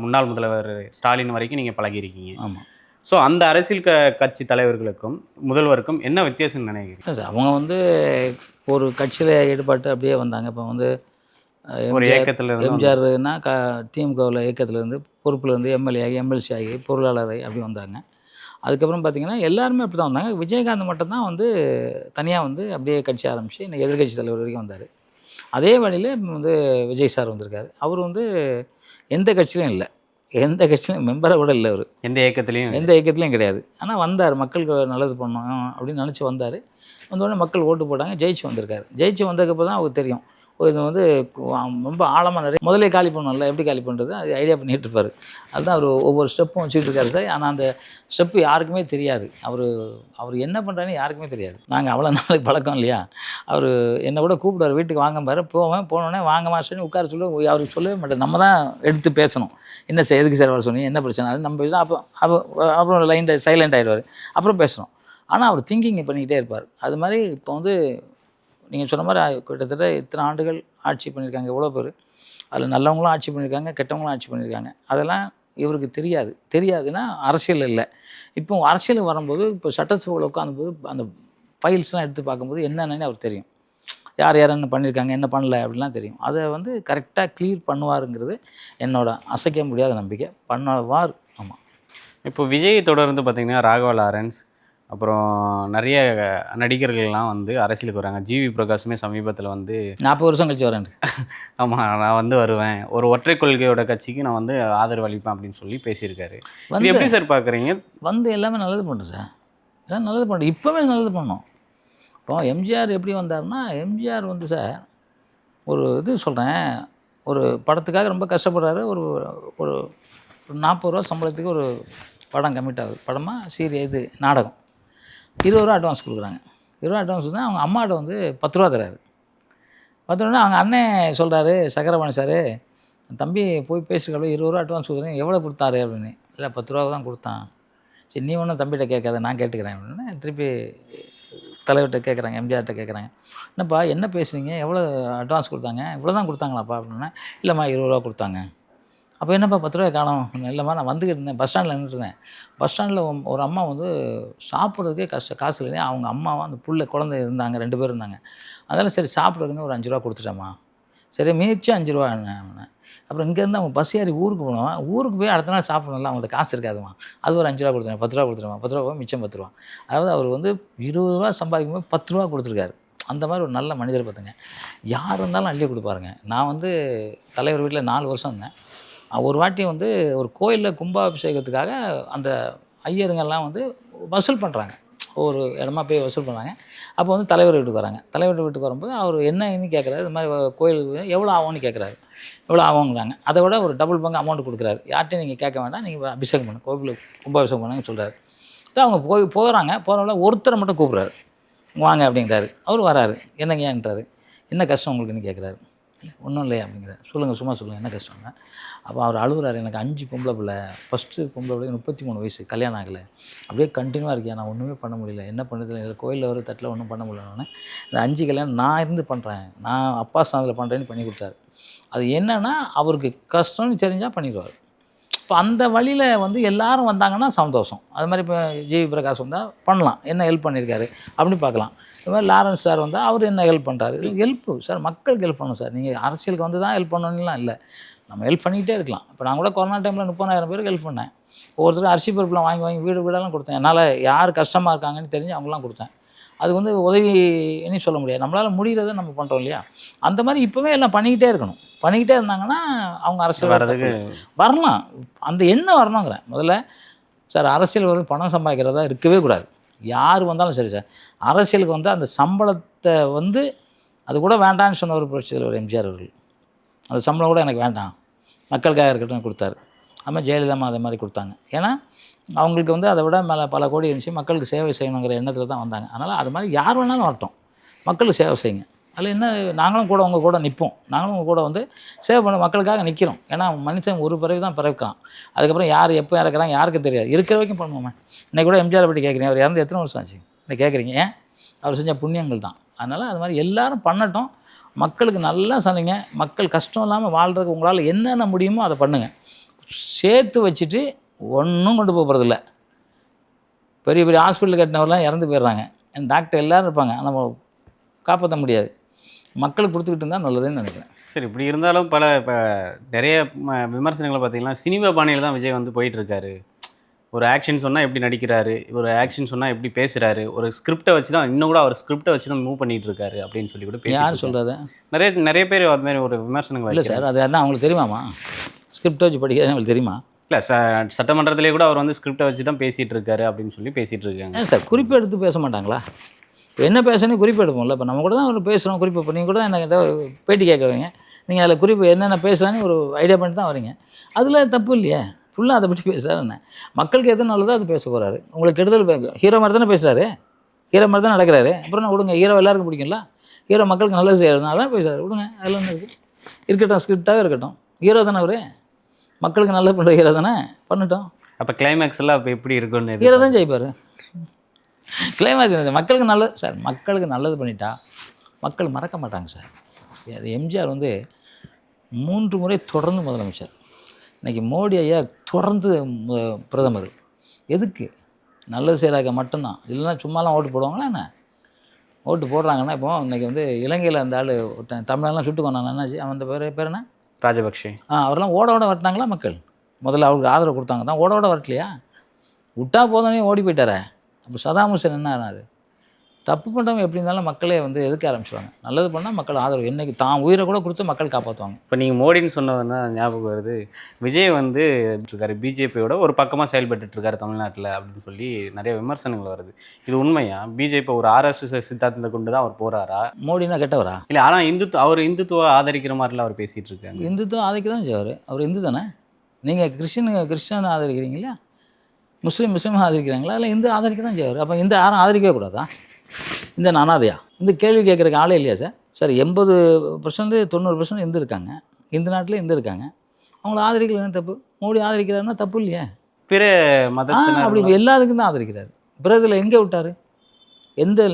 முன்னாள் முதல்வர் ஸ்டாலின் வரைக்கும் நீங்கள் பழகியிருக்கீங்க. ஆமாம். ஸோ அந்த அரசியல் கட்சி தலைவர்களுக்கும் முதல்வருக்கும் என்ன வித்தியாசம் நினைக்கிறீங்க? அவங்க வந்து ஒரு கட்சியில் ஈடுபாட்டு அப்படியே வந்தாங்க. இப்போ வந்து ஒரு இயக்கத்தில் எம்ஜிஆர்னா திமுகவில் இயக்கத்திலேருந்து பொறுப்புலேருந்து எம்எல்ஏ ஆகி எம்எல்சி ஆகி பொருளாளர் அப்படி வந்தாங்க. அதுக்கப்புறம் பார்த்திங்கன்னா எல்லாருமே அப்படி தான் வந்தாங்க. விஜயகாந்த் மட்டும்தான் வந்து தனியாக வந்து அப்படியே கட்சி ஆரம்பித்து இன்னைக்கு எதிர்கட்சி தலைவர் வரைக்கும் வந்தார். அதே வழியில் வந்து விஜய் சார் வந்திருக்காரு. அவர் வந்து எந்த கட்சியிலும் இல்லை, எந்த கட்சியிலும் மெம்பரை கூட இல்லை. அவர் எந்த இயக்கத்துலேயும் கிடையாது. ஆனால் வந்தார், மக்களுக்கு நல்லது பண்ணணும் அப்படின்னு நினச்சி வந்தார். வந்தோடனே மக்கள் ஓட்டு போட்டாங்க, ஜெயிச்சு வந்திருக்காரு. ஜெயிச்சு வந்ததுக்கப்புறம் தான் அவருக்கு தெரியும், இது வந்து ரொம்ப ஆழமாக நிறைய முதலே காலி பண்ணணும்ல, எப்படி காலி பண்ணுறது அது ஐடியா பண்ணிகிட்டு இருப்பார். அதுதான் அவர் ஒவ்வொரு ஸ்டெப்பும் வச்சுட்டு இருக்காரு சார். ஆனால் அந்த ஸ்டெப்பு யாருக்குமே தெரியாது. அவர் என்ன பண்ணுறாருன்னு யாருக்குமே தெரியாது. நாங்கள் அவ்வளோ நாளைக்கு பழக்கம் இல்லையா. அவர் என்னை கூட கூப்பிடுவார், வீட்டுக்கு வாங்க பாரு, போனோடனே வாங்க மாஸ்டர்னு உட்கார சொல்லி அவருக்கு சொல்லவே மாட்டேன். நம்ம தான் எடுத்து பேசணும், என்ன சார் எதுக்கு சார் வர சொன்னீங்க, என்ன பிரச்சனை, அது நம்ம பேசணும். அப்புறம் லைன் சைலண்ட் ஆகிடுவார், அப்புறம் பேசணும். ஆனால் அவர் திங்கிங் பண்ணிக்கிட்டே இருப்பார். அது மாதிரி இப்போ வந்து நீங்கள் சொன்ன மாதிரி கிட்டத்தட்ட இத்தனை ஆண்டுகள் ஆட்சி பண்ணியிருக்காங்க, எவ்வளோ பேர். அதில் நல்லவங்களும் ஆட்சி பண்ணியிருக்காங்க, கெட்டவங்களும் ஆட்சி பண்ணியிருக்காங்க. அதெல்லாம் இவருக்கு தெரியாதுன்னா அரசியல் இல்லை. இப்போ அரசியலுக்கு வரும்போது இப்போ சட்டசபையில் உட்காந்தும்போது அந்த ஃபைல்ஸ்லாம் எடுத்து பார்க்கும்போது என்னென்னு அவர் தெரியும், யார் என்ன பண்ணியிருக்காங்க, என்ன பண்ணல அப்படிலாம் தெரியும். அதை வந்து கரெக்டாக க்ளியர் பண்ணுவாருங்கிறது என்னோட அசைக்க முடியாத நம்பிக்கை. பண்ணுவார். ஆமாம். இப்போ விஜய் தொடர்ந்து பார்த்தீங்கன்னா ராகவா லாரன்ஸ், அப்புறம் நிறைய நடிகர்கள்லாம் வந்து அரசியலுக்கு வராங்க. ஜிவி பிரகாஷுமே சமீபத்தில் வந்து 40 வருஷம் கழிச்சு வரேன். ஆமாம் நான் வந்து வருவேன், ஒரு ஒற்றை கொள்கையோட கட்சிக்கு நான் வந்து ஆதரவு அளிப்பேன் அப்படின்னு சொல்லி பேசியிருக்காரு. இது எப்படி சார் பார்க்குறீங்க? வந்து எல்லாமே நல்லது பண்ணுறோம் சார். எல்லாம் நல்லது பண்ணுறோம். இப்போவே நல்லது பண்ணோம். இப்போ எம்ஜிஆர் எப்படி வந்தாருன்னா, எம்ஜிஆர் வந்து சார் ஒரு இது சொல்கிறேன், ஒரு படத்துக்காக ரொம்ப கஷ்டப்படுறாரு. ஒரு ஒரு ஒரு 40 ரூபா சம்பளத்துக்கு ஒரு படம் கமிட் ஆகுது. படமா இது நாடகம். 20 ரூபா அட்வான்ஸ் கொடுக்குறாங்க. 20 ரூபா அட்வான்ஸ் தான் அவங்க அம்மாட்ட வந்து 10 ரூபா தராரு. 10 ரூபான்னா அவங்க அண்ணன் சொல்கிறாரு, சக்கரபாணி சார், தம்பி போய் பேசிருக்காப்புல 20 ரூபா அட்வான்ஸ் கொடுக்குறீங்க, எவ்வளோ கொடுத்தாரு அப்படின்னு. இல்லை 10 ரூபா தான் கொடுத்தான். சரி நீ ஒன்றும் தம்பிகிட்ட கேட்காத, நான் கேட்டுக்கிறேன் அப்படின்னு திருப்பி தலைவர்கிட்ட கேட்குறாங்க, எம்ஜிஆர்கிட்ட கேட்குறாங்க, என்னப்பா என்ன பேசுகிறீங்க, எவ்வளோ அட்வான்ஸ் கொடுத்தாங்க, இவ்வளோ தான் கொடுத்தாங்களாப்பா அப்படின்னா, இல்லைம்மா 20 ரூபா கொடுத்தாங்க. அப்போ என்னப்பா 10 ரூபாய் காணோம். இல்லைம்மா நான் வந்துக்கிட்டு இருந்தேன், பஸ் ஸ்டாண்டில் நின்றுருந்தேன். பஸ் ஸ்டாண்டில் ஒரு அம்மா வந்து சாப்பிட்றதுக்கே காசு இல்லையா, அவங்க அம்மாவும் அந்த புள்ள குழந்தை இருந்தாங்க, 2 பேர் இருந்தாங்க. அதனால் சரி சாப்பிட்றதுக்குன்னு ஒரு 5 ரூபா கொடுத்துட்டேம்மா. சரி மிச்சம் 5 ரூபா என்ன. அப்புறம் இங்கேருந்து அவங்க பஸ் ஏறி ஊருக்கு போனோம், ஊருக்கு போய் அடுத்த நாள் சாப்பிடணும்ல, அவங்கள்ட்ட காசு இருக்காதுமா, அது ஒரு 5 ரூபா கொடுத்துருவேன், 10 ரூபா கொடுத்துருவேன், 10 ரூபா மிச்சம் 10 ரூபா. அதாவது அவர் வந்து 20 ரூபா சம்பாதிக்கும் போது 10 ரூபா கொடுத்துருக்காரு. அந்த மாதிரி ஒரு நல்ல மனிதர் பார்த்துங்க. யார் இருந்தாலும் அள்ளி கொடுப்பாருங்க. நான் வந்து தலைவர் வீட்டில் 4 வருஷம் இருந்தேன். ஒரு வாட்டி வந்து ஒரு கோயிலில் கும்பாபிஷேகத்துக்காக அந்த ஐயருங்கெல்லாம் வந்து வசூல் பண்ணுறாங்க, ஒரு இடமா போய் வசூல் பண்ணுறாங்க. அப்போ வந்து தலைவர் வீட்டுக்கு வராங்க. தலைவர் வீட்டுக்கு வரும்போது அவர் என்னன்னு கேட்குறாரு, இது மாதிரி கோயிலுக்கு எவ்வளோ ஆகும்னு கேட்குறாரு. எவ்வளோ ஆகுங்கிறாங்க. அதை விட ஒரு டபுள் பங்கு அமௌண்ட் கொடுக்குறாரு. யார்கிட்டையும் நீங்கள் கேட்க வேண்டாம், நீங்கள் அபிஷேகம் பண்ணு, கோவிலில் கும்பாபிஷேகம் பண்ணுங்கன்னு சொல்கிறாரு. அவங்க போகிறாங்க. போகிறவங்கள ஒருத்தரை மட்டும் கூப்பிட்றாரு, வாங்க அப்படிங்கிறாரு. அவர் வராரு. என்னங்கன்றாரு. என்ன கஷ்டம் உங்களுக்குன்னு கேட்குறாரு. ஒன்றும் இல்லையா அப்படிங்கிறார். சொல்லுங்கள், சும்மா சொல்லுங்கள், என்ன கஷ்டம்னா. அப்போ அவர் அழுகுறாரு, எனக்கு 5 பொம்பளை பிள்ளை, ஃபஸ்ட்டு பொம்பளை பிள்ளைக்கு 33 வயசு, கல்யாணம் ஆகலை, அப்படியே கண்டினியூவாக இருக்கியா, நான் ஒன்றுமே பண்ண முடியல, என்ன பண்ணுறது, இதில் கோயிலில் ஒரு தட்டில் ஒன்றும் பண்ண முடியலன்னு. இந்த 5 கல்யாணம் நான் இருந்து பண்ணுறேன், நான் அப்பா ஸ்தானத்தில் பண்ணுறேன்னு பண்ணி கொடுத்தாரு. அது என்னென்னா அவருக்கு கஷ்டம்னு தெரிஞ்சால் பண்ணிடுவார். இப்போ அந்த வழியில் வந்து எல்லோரும் வந்தாங்கன்னா சந்தோஷம். அது மாதிரி இப்போ ஜிவி பிரகாஷ் வந்தால் பண்ணலாம், என்ன ஹெல்ப் பண்ணியிருக்காரு அப்படின்னு பார்க்கலாம். இது மாதிரி லாரன்ஸ் சார் வந்தால் அவர் என்ன ஹெல்ப் பண்ணுறாரு. ஹெல்ப்பு சார், மக்களுக்கு ஹெல்ப் பண்ணணும் சார். நீங்கள் அரசியலுக்கு வந்து தான் ஹெல்ப் பண்ணணும்லாம் இல்லை, நம்ம ஹெல்ப் பண்ணிக்கிட்டே இருக்கலாம். இப்போ நான் கூட கொரோனா டைமில் 30,000 பேருக்கு ஹெல்ப் பண்ணேன். ஒவ்வொருத்தரும் அரிசி பருப்புலாம் வாங்கி வாங்கி வீடு வீடெல்லாம் கொடுத்தேன். என்னால் யார் கஷ்டமாக இருக்காங்கன்னு தெரிஞ்சு அவங்களாம் கொடுத்தேன். அது வந்து உதவின்னு சொல்ல முடியாது, நம்மளால் முடிகிறத நம்ம பண்ணுறோம் இல்லையா. அந்த மாதிரி இப்போவே எல்லாம் பண்ணிக்கிட்டே இருக்கணும். பண்ணிக்கிட்டே இருந்தாங்கன்னா அவங்க அரசியல் வரதுக்கு வரலாம். அந்த எண்ணம் வரணுங்கிறேன். முதல்ல சார் அரசியல் வந்து பணம் சம்பாதிக்கிறதா இருக்கவே கூடாது. யார் வந்தாலும் சரி சார், அரசியலுக்கு வந்து அந்த சம்பளத்தை வந்து அது கூட வேண்டான்னு சொன்ன ஒரு புரட்சித் தலைவர் எம்ஜிஆர் அவர்கள். அந்த சம்பளம் கூட எனக்கு வேண்டாம், மக்களுக்காக இருக்கட்டும் கொடுத்தாரு. அதுமாதிரி ஜெயலலிதாமா அதே மாதிரி கொடுத்தாங்க. ஏன்னா அவங்களுக்கு வந்து அதை விட மேலே பல கோடி இருந்துச்சு, மக்களுக்கு சேவை செய்யணுங்கிற எண்ணத்தில் தான் வந்தாங்க. அதனால் அது மாதிரி யார் வேணாலும் வரட்டும், மக்களுக்கு சேவை செய்யுங்க. அதில் என்ன, நாங்களும் கூட உங்கள் கூட நிற்போம், நாங்களும் உங்கள் கூட வந்து சேவை பண்ண மக்களுக்காக நிற்கிறோம். ஏன்னா மனுஷன் ஒரு பிறகு தான் பிறக்கிறான், அதுக்கப்புறம் யார் எப்போ இறக்குறாங்க யாருக்கு தெரியாது. இருக்கிற வரைக்கும் பண்ணுவோமே. இன்றைக்கி கூட எம்ஜிஆர் பற்றி கேட்குறீங்க, அவர் இறந்து எத்தனை வருஷம் ஆச்சு இன்னைக்கு கேட்குறீங்க. ஏன், அவர் செஞ்ச புண்ணியங்கள் தான். அதனால் அது மாதிரி எல்லோரும் பண்ணட்டும், மக்களுக்கு நல்லா சொன்னீங்க. மக்கள் கஷ்டம் இல்லாமல் வாழ்கிறதுக்கு உங்களால் என்னென்ன முடியுமோ அதை பண்ணுங்கள். சேர்த்து வச்சுட்டு ஒன்றும் கொண்டு போகிறதில்ல. பெரிய பெரிய ஹாஸ்பிட்டல் கட்டினவரெலாம் இறந்து போயிடுறாங்க, டாக்டர் எல்லோரும் இருப்பாங்க, நம்ம காப்பாற்ற முடியாது. மக்களுக்கு கொடுத்துக்கிட்டு இருந்தால் நல்லதுன்னு நினைக்கிறேன். சரி, இப்படி இருந்தாலும் இப்போ நிறைய விமர்சனங்களை பார்த்தீங்கன்னா சினிமா பாணியில் தான் விஜய் வந்து போயிட்டுருக்காரு. ஒரு ஆக்ஷன் சொன்னால் எப்படி நடிக்கிறாரு, ஒரு ஆக்ஷன் சொன்னால் எப்படி பேசுகிறாரு, ஒரு ஸ்கிரிப்டை வச்சு தான் இன்னும் கூட அவர் ஸ்கிரிப்டை வச்சு தான் மூவ் பண்ணிகிட்டு இருக்காரு அப்படின்னு சொல்லி கூட யார் சொல்கிறது. நிறைய பேர் அது மாதிரி ஒரு விமர்சனங்கள். இல்லை சார், அது என்ன அவங்களுக்கு தெரியுமாமா, ஸ்கிரிப்டை வச்சு படிக்கிறது அவங்களுக்கு தெரியுமா? இல்லை சட்டமன்றத்திலே கூட அவர் வந்து ஸ்கிரிப்டை வச்சு தான் பேசிகிட்டு இருக்காரு அப்படின்னு சொல்லி பேசிகிட்டு இருக்காங்க. சார் குறிப்பு எடுத்து பேச மாட்டாங்களா? என்ன பேசணும் குறிப்பு எடுப்போம்ல. இப்போ நம்ம கூட தான் ஒரு பேசுகிறோம் குறிப்பு. இப்போ நீங்கள் கூட தான் என்ன பேட்டி கேட்க வைங்க, நீங்கள் அதில் குறிப்பு என்னென்ன பேசுகிறான்னு ஒரு ஐடியா பண்ணிட்டு தான் வரீங்க. அதில் தப்பு இல்லையே, ஃபுல்லாக அதை பற்றி பேசுகிறாரு. என்ன மக்களுக்கு எது நல்லதோ அது பேச போகிறாரு. உங்களுக்கு கெடுதல் ஹீரோ மாதிரி தானே பேசுகிறாரு, ஹீரோ மாதிரி தான் நடக்கிறாரு. அப்புறம் நான் விடுங்க, ஹீரோ எல்லாருக்கும் பிடிக்கும்ல, ஹீரோ மக்களுக்கு நல்லது செய்கிறதுனால தான் பேசுகிறாரு, விடுங்க. அதில் ஒன்று இருக்குது, இருக்கட்டும், ஸ்கிரிப்டாகவே இருக்கட்டும். ஹீரோ தானே அவர், மக்களுக்கு நல்லது பண்ணுற ஹீரோ தானே, பண்ணட்டும். அப்போ கிளைமேக்ஸ் எல்லாம் அப்போ எப்படி இருக்குன்னு ஹீரோ தான் ஜெயிப்பார். கிளைமேக்ஸ் மக்களுக்கு நல்லது சார், மக்களுக்கு நல்லது பண்ணிட்டா மக்கள் மறக்க மாட்டாங்க சார். எம்ஜிஆர் வந்து 3 முறை தொடர்ந்து முதலமைச்சர். இன்றைக்கி மோடி ஐயா தொடர்ந்து பிரதமர். எதுக்கு? நல்லது செய்கிறாக்க மட்டும்தான். இல்லைன்னா சும்மாலாம் ஓட்டு போடுவாங்களா என்ன? ஓட்டு போடுறாங்கன்னா இப்போ இன்றைக்கி வந்து இலங்கையில் அந்த ஆள் ஒருத்தன் தமிழெல்லாம் சுட்டு கொண்டாங்க, என்னாச்சு அவன் பேர் என்ன, ராஜபக்ஷே. அவரெல்லாம் ஓட வரட்டாங்களா மக்கள்? முதல்ல அவருக்கு ஆதரவு கொடுத்தாங்க தான், ஓட வரட்லையா? விட்டா போதோன்னே ஓடி போயிட்டாரே. அப்போ சதாம் ஹுசேன் என்ன ஆனார்? தப்பு பண்ணுறவங்க எப்படி இருந்தாலும் மக்களே வந்து எதுக்க ஆரம்பிச்சிடுவாங்க. நல்லது பண்ணால் மக்கள் ஆதரவு என்றைக்கு தான் உயிரை கூட கொடுத்து மக்கள் காப்பாற்றுவாங்க. இப்போ நீங்கள் மோடின்னு சொன்னதுன்னா ஞாபகம் வருது. விஜய் வந்து இருக்காரு பிஜேபியோட ஒரு பக்கமாக செயல்பட்டு இருக்காரு தமிழ்நாட்டில் அப்படின்னு சொல்லி நிறைய விமர்சனங்கள் வருது. இது உண்மையா? பிஜேபி ஒரு ஆர்எஸ்எஸ் சித்தாந்தத்தை கொண்டு தான் அவர் போகிறாரா? மோடினா கெட்டவரா? இல்லை, ஆனால் அவர் இந்துத்துவ ஆதரிக்கிற மாதிரிலாம் அவர் பேசிகிட்டு இருக்காங்க. இந்துத்துவம் ஆதரிக்க தான் செய்வார். அவர் இந்து தானே. நீங்கள் கிறிஸ்டின் ஆதரிக்கிறீங்களா? முஸ்லீம் ஆதரிக்கிறாங்களா? இல்லை இந்து ஆதரிக்க தான் செய்வார். அப்போ இந்த யாரும் ஆதரிக்கவே கூடாதா? இந்த அனாதையா? இந்த கேள்வி கேட்குறக்கு ஆளே இல்லையா சார்? சார் 80% 90% இந்து இருக்காங்க. இந்த நாட்டில் இந்து இருக்காங்க. அவங்கள ஆதரிக்கல என்ன தப்பு? மோடி ஆதரிக்கிறாருன்னா தப்பு இல்லையா? பிற மதத்தினர் அப்படி எல்லாத்துக்கும் தான் ஆதரிக்கிறாரு. பிறதில் எங்கே விட்டார்?